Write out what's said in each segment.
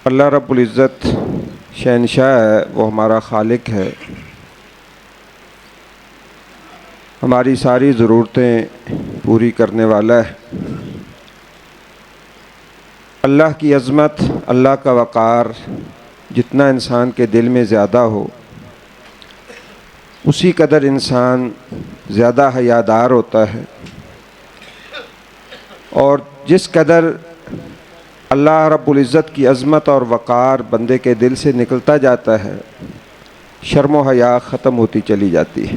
اللہ رب العزت شہنشاہ ہے، وہ ہمارا خالق ہے، ہماری ساری ضرورتیں پوری کرنے والا ہے۔ اللہ کی عظمت، اللہ کا وقار جتنا انسان کے دل میں زیادہ ہو، اسی قدر انسان زیادہ حیادار ہوتا ہے، اور جس قدر اللہ رب العزت کی عظمت اور وقار بندے کے دل سے نکلتا جاتا ہے، شرم و حیا ختم ہوتی چلی جاتی ہے۔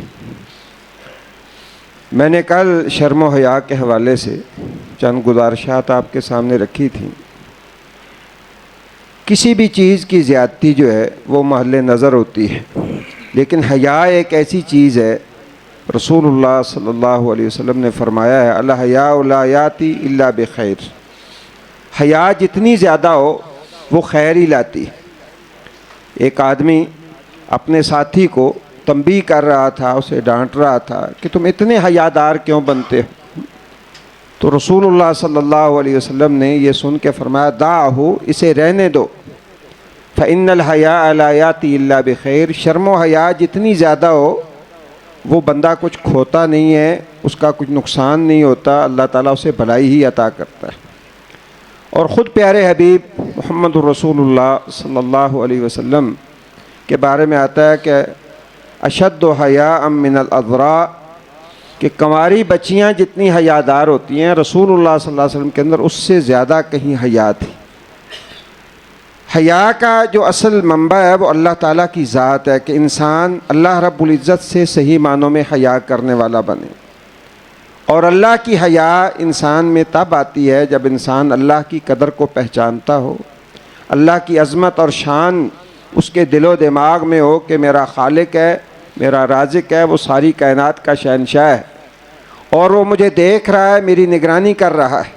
میں نے کل شرم و حیا کے حوالے سے چند گزارشات آپ کے سامنے رکھی تھیں۔ کسی بھی چیز کی زیادتی جو ہے وہ محل نظر ہوتی ہے، لیکن حیا ایک ایسی چیز ہے، رسول اللہ صلی اللہ علیہ وسلم نے فرمایا ہے الحیاء لا یاتی الا بخیر، حیا جتنی زیادہ ہو وہ خیر ہی لاتی ہے۔ ایک آدمی اپنے ساتھی کو تنبیہ کر رہا تھا، اسے ڈانٹ رہا تھا کہ تم اتنے حیادار کیوں بنتے ہو؟ تو رسول اللہ صلی اللہ علیہ وسلم نے یہ سن کے فرمایا دعہ، اسے رہنے دو، فإن الحیاء لا یاتی الا بخیر، شرم و حیا جتنی زیادہ ہو وہ بندہ کچھ کھوتا نہیں ہے، اس کا کچھ نقصان نہیں ہوتا، اللہ تعالیٰ اسے بھلائی ہی عطا کرتا ہے۔ اور خود پیارے حبیب محمد رسول اللہ صلی اللہ علیہ وسلم کے بارے میں آتا ہے کہ اشد حیاء من العذراء، کہ کنواری بچیاں جتنی حیادار ہوتی ہیں، رسول اللہ صلی اللہ علیہ وسلم کے اندر اس سے زیادہ کہیں حیا تھی۔ حیا کا جو اصل منبع ہے وہ اللہ تعالیٰ کی ذات ہے، کہ انسان اللہ رب العزت سے صحیح معنوں میں حیا کرنے والا بنے، اور اللہ کی حیا انسان میں تب آتی ہے جب انسان اللہ کی قدر کو پہچانتا ہو، اللہ کی عظمت اور شان اس کے دل و دماغ میں ہو کہ میرا خالق ہے، میرا رازق ہے، وہ ساری کائنات کا شہنشاہ ہے، اور وہ مجھے دیکھ رہا ہے، میری نگرانی کر رہا ہے۔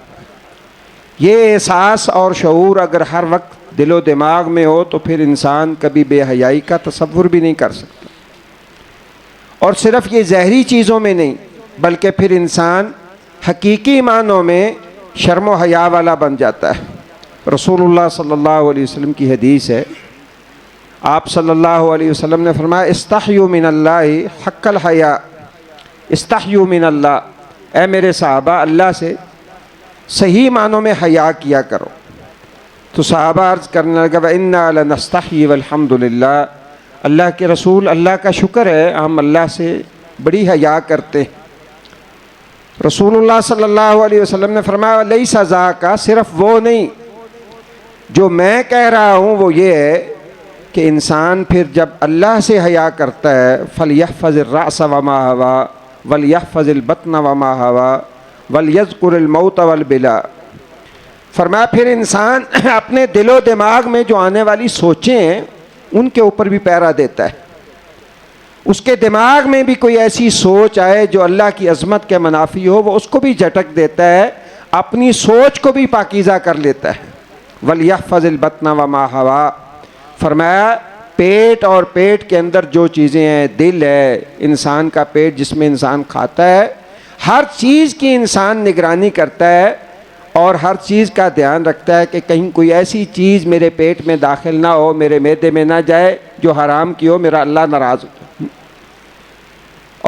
یہ احساس اور شعور اگر ہر وقت دل و دماغ میں ہو تو پھر انسان کبھی بے حیائی کا تصور بھی نہیں کر سکتا، اور صرف یہ ظاہری چیزوں میں نہیں بلکہ پھر انسان حقیقی معنوں میں شرم و حیا والا بن جاتا ہے۔ رسول اللہ صلی اللہ علیہ وسلم کی حدیث ہے، آپ صلی اللہ علیہ وسلم نے فرمایا استحیوا من اللہ حق الحیا، استحیوا من اللہ، اے میرے صحابہ اللہ سے صحیح معنوں میں حیا کیا کرو۔ تو صحابہ عرض کرنے لگا وَإِنَّا لَنَسْتَحْيِي وَالْحَمْدُ لِلَّهِ، اللہ کے رسول اللہ کا شکر ہے ہم اللہ سے بڑی حیا کرتے ہیں۔ رسول اللہ صلی اللہ علیہ وسلم نے فرمایا لَيْسَ ذَاكَ، صرف وہ نہیں، جو میں کہہ رہا ہوں وہ یہ ہے کہ انسان پھر جب اللہ سے حیا کرتا ہے فَلْيَحْفَظِ الرَّأْسَ وَمَا هَوَى وَلْيَحْفَظِ الْبَطْنَ وَمَا هَوَى وَلْيَذْكُرِ الْمَوْتَ وَالْبِلَا، فرمایا پھر انسان اپنے دل و دماغ میں جو آنے والی سوچیں ہیں ان کے اوپر بھی پہرا دیتا ہے۔ اس کے دماغ میں بھی کوئی ایسی سوچ آئے جو اللہ کی عظمت کے منافی ہو، وہ اس کو بھی جھٹک دیتا ہے، اپنی سوچ کو بھی پاکیزہ کر لیتا ہے۔ وَلْيَحْفَظِ الْبَطْنَ وَمَا هَوَى، فرمایا پیٹ اور پیٹ کے اندر جو چیزیں ہیں، دل ہے، انسان کا پیٹ جس میں انسان کھاتا ہے، ہر چیز کی انسان نگرانی کرتا ہے اور ہر چیز کا دھیان رکھتا ہے کہ کہیں کوئی ایسی چیز میرے پیٹ میں داخل نہ ہو، میرے معدے میں نہ جائے جو حرام کی ہو، میرا اللہ ناراض ہو۔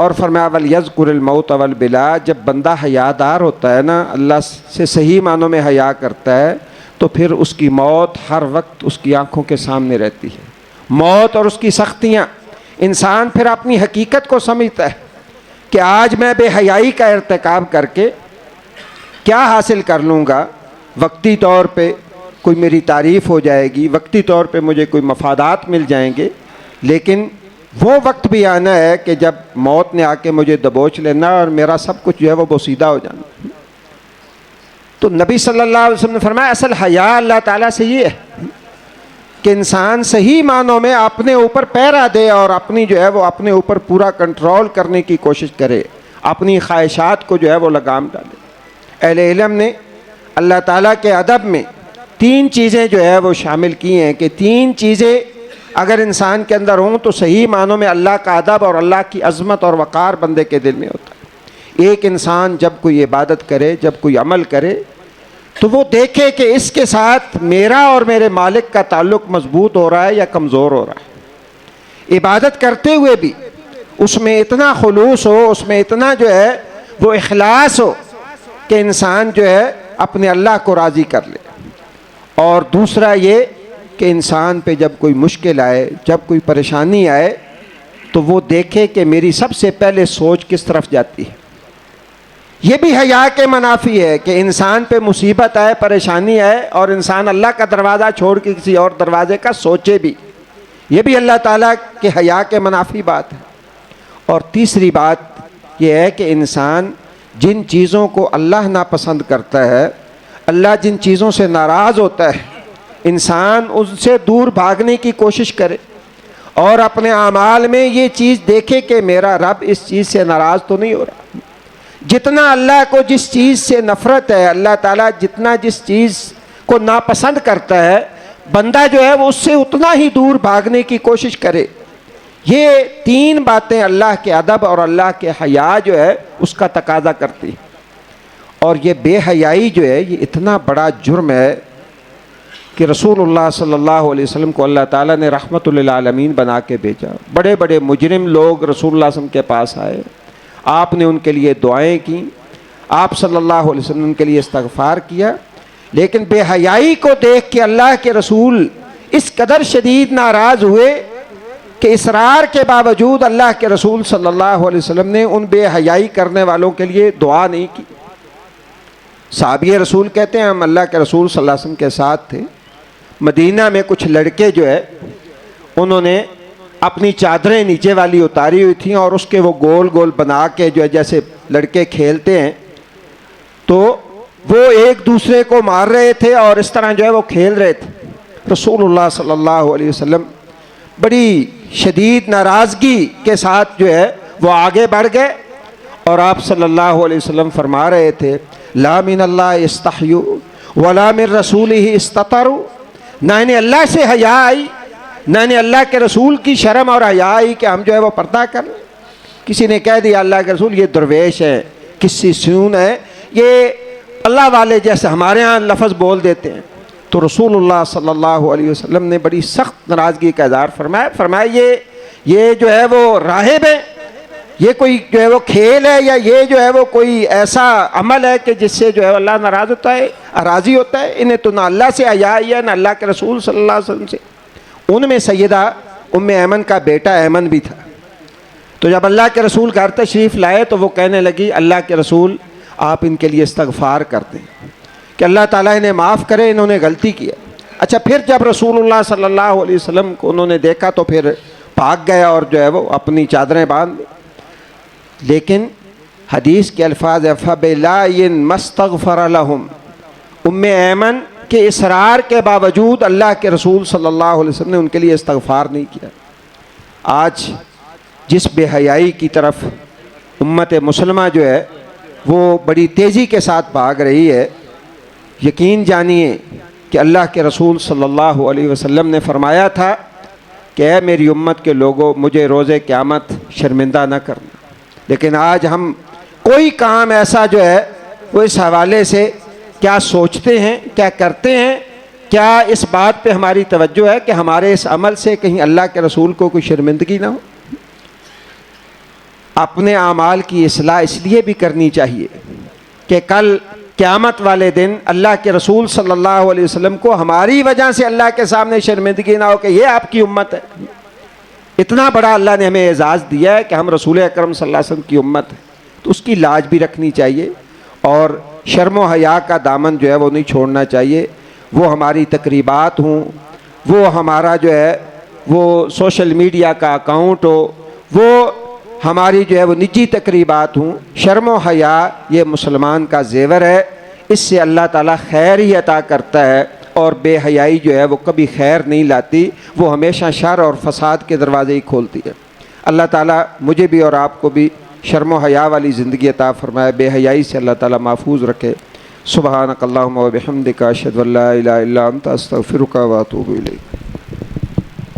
اور فرمایا وَلْيَذْكُرِ الْمَوْتَ وَالْبِلَا، جب بندہ حیادار ہوتا ہے نا، اللہ سے صحیح معنوں میں حیا کرتا ہے، تو پھر اس کی موت ہر وقت اس کی آنکھوں کے سامنے رہتی ہے، موت اور اس کی سختیاں۔ انسان پھر اپنی حقیقت کو سمجھتا ہے کہ آج میں بے حیائی کا ارتکاب کر کے کیا حاصل کر لوں گا، وقتی طور پہ کوئی میری تعریف ہو جائے گی، وقتی طور پہ مجھے کوئی مفادات مل جائیں گے، لیکن وہ وقت بھی آنا ہے کہ جب موت نے آ کے مجھے دبوچ لینا اور میرا سب کچھ جو ہے وہ بوسیدہ ہو جانا۔ تو نبی صلی اللہ علیہ وسلم نے فرمایا اصل حیا اللہ تعالیٰ سے یہ ہے کہ انسان صحیح معنوں میں اپنے اوپر پہرا دے اور اپنی جو ہے وہ اپنے اوپر پورا کنٹرول کرنے کی کوشش کرے، اپنی خواہشات کو جو ہے وہ لگام ڈالے۔ اہل علم نے اللہ تعالیٰ کے ادب میں تین چیزیں جو ہے وہ شامل کی ہیں کہ تین چیزیں اگر انسان کے اندر ہوں تو صحیح معنوں میں اللہ کا ادب اور اللہ کی عظمت اور وقار بندے کے دل میں ہوتا ہے۔ ایک انسان جب کوئی عبادت کرے، جب کوئی عمل کرے تو وہ دیکھے کہ اس کے ساتھ میرا اور میرے مالک کا تعلق مضبوط ہو رہا ہے یا کمزور ہو رہا ہے. عبادت کرتے ہوئے بھی اس میں اتنا خلوص ہو، اس میں اتنا جو ہے وہ اخلاص ہو کہ انسان جو ہے اپنے اللہ کو راضی کر لے. اور دوسرا یہ کہ انسان پہ جب کوئی مشکل آئے، جب کوئی پریشانی آئے، تو وہ دیکھے کہ میری سب سے پہلے سوچ کس طرف جاتی ہے. یہ بھی حیا کے منافی ہے کہ انسان پہ مصیبت آئے، پریشانی آئے اور انسان اللہ کا دروازہ چھوڑ کے کسی اور دروازے کا سوچے بھی. یہ بھی اللہ تعالیٰ کے حیا کے منافی بات ہے. اور تیسری بات یہ ہے کہ انسان جن چیزوں کو اللہ ناپسند کرتا ہے، اللہ جن چیزوں سے ناراض ہوتا ہے، انسان ان سے دور بھاگنے کی کوشش کرے اور اپنے اعمال میں یہ چیز دیکھے کہ میرا رب اس چیز سے ناراض تو نہیں ہو رہا. جتنا اللہ کو جس چیز سے نفرت ہے، اللہ تعالیٰ جتنا جس چیز کو ناپسند کرتا ہے، بندہ جو ہے وہ اس سے اتنا ہی دور بھاگنے کی کوشش کرے. یہ تین باتیں اللہ کے ادب اور اللہ کے حیا جو ہے اس کا تقاضا کرتی. اور یہ بے حیائی جو ہے یہ اتنا بڑا جرم ہے کہ رسول اللہ صلی اللہ علیہ وسلم کو اللہ تعالیٰ نے رحمت للعالمین بنا کے بھیجا. بڑے بڑے مجرم لوگ رسول اللہ صلی اللہ علیہ وسلم کے پاس آئے، آپ نے ان کے لیے دعائیں کیں، آپ صلی اللہ علیہ وسلم ان کے لیے استغفار کیا. لیکن بے حیائی کو دیکھ کے اللہ کے رسول اس قدر شدید ناراض ہوئے کہ اصرار کے باوجود اللہ کے رسول صلی اللہ علیہ وسلم نے ان بے حیائی کرنے والوں کے لیے دعا نہیں کی. صحابی رسول کہتے ہیں ہم اللہ کے رسول صلی اللہ علیہ وسلم کے ساتھ تھے. مدینہ میں کچھ لڑکے جو ہے انہوں نے اپنی چادریں نیچے والی اتاری ہوئی تھیں اور اس کے وہ گول گول بنا کے جو ہے جیسے لڑکے کھیلتے ہیں تو وہ ایک دوسرے کو مار رہے تھے اور اس طرح جو ہے وہ کھیل رہے تھے. رسول اللہ صلی اللہ علیہ وسلم بڑی شدید ناراضگی کے ساتھ جو ہے وہ آگے بڑھ گئے اور آپ صلی اللہ علیہ وسلم فرما رہے تھے لا من اللہ استحیوا ولا من رسولہ استتروا. نہ انہیں اللہ سے حیا آئی، نہ انہیں اللہ کے رسول کی شرم اور حیا آئی کہ ہم جو ہے وہ پردہ کر لیں. کسی نے کہہ دیا اللہ کے رسول یہ درویش ہے، کسی سیون ہے، یہ اللہ والے جیسے ہمارے ہاں لفظ بول دیتے ہیں. تو رسول اللہ صلی اللہ علیہ وسلم نے بڑی سخت ناراضگی کا اظہار فرمایا یہ جو ہے وہ راہب ہے، یہ کوئی جو ہے وہ کھیل ہے یا یہ جو ہے وہ کوئی ایسا عمل ہے کہ جس سے جو ہے اللہ ناراض ہوتا ہے، راضی ہوتا ہے. انہیں تو نہ اللہ سے حیا ہے نہ اللہ کے رسول صلی اللہ علیہ وسلم سے. ان میں سیدہ ام ایمن کا بیٹا ایمن بھی تھا. تو جب اللہ کے رسول گھر تشریف لائے تو وہ کہنے لگی اللہ کے رسول آپ ان کے لیے استغفار کر دیں کہ اللہ تعالیٰ انہیں معاف کرے، انہوں نے غلطی کیا. اچھا پھر جب رسول اللہ صلی اللہ علیہ وسلم کو انہوں نے دیکھا تو پھر بھاگ گیا اور جو ہے وہ اپنی چادریں باندھ دی. لیکن حدیث کے الفاظ فَبِلَا مَسْتَغْفَرَ لَهُمْ، ام ایمن کے اصرار کے باوجود اللہ کے رسول صلی اللہ علیہ وسلم نے ان کے لیے استغفار نہیں کیا. آج جس بے حیائی کی طرف امت مسلمہ جو ہے وہ بڑی تیزی کے ساتھ بھاگ رہی ہے، یقین جانیے کہ اللہ کے رسول صلی اللہ علیہ وسلم نے فرمایا تھا کہ اے میری امت کے لوگوں مجھے روز قیامت شرمندہ نہ کرنا. لیکن آج ہم کوئی کام ایسا جو ہے وہ اس حوالے سے کیا سوچتے ہیں، کیا کرتے ہیں، کیا اس بات پہ ہماری توجہ ہے کہ ہمارے اس عمل سے کہیں اللہ کے رسول کو کوئی شرمندگی نہ ہو. اپنے اعمال کی اصلاح اس لیے بھی کرنی چاہیے کہ کل قیامت والے دن اللہ کے رسول صلی اللہ علیہ وسلم کو ہماری وجہ سے اللہ کے سامنے شرمندگی نہ ہو کہ یہ آپ کی امت ہے. اتنا بڑا اللہ نے ہمیں اعزاز دیا ہے کہ ہم رسول اکرم صلی اللہ علیہ وسلم کی امت ہے، تو اس کی لاج بھی رکھنی چاہیے اور شرم و حیا کا دامن جو ہے وہ نہیں چھوڑنا چاہیے. وہ ہماری تقریبات ہوں، وہ ہمارا جو ہے وہ سوشل میڈیا کا اکاؤنٹ ہو، وہ ہماری جو ہے وہ نجی تقریبات ہوں، شرم و حیا یہ مسلمان کا زیور ہے. اس سے اللہ تعالیٰ خیر ہی عطا کرتا ہے اور بے حیائی جو ہے وہ کبھی خیر نہیں لاتی، وہ ہمیشہ شر اور فساد کے دروازے ہی کھولتی ہے. اللہ تعالیٰ مجھے بھی اور آپ کو بھی شرم و حیا والی زندگی عطا فرمائے، بے حیائی سے اللہ تعالیٰ محفوظ رکھے. سبحانک اللہم و بحمدک اشہد ان لا الہ الا انت استغفرک و اتوب الیک.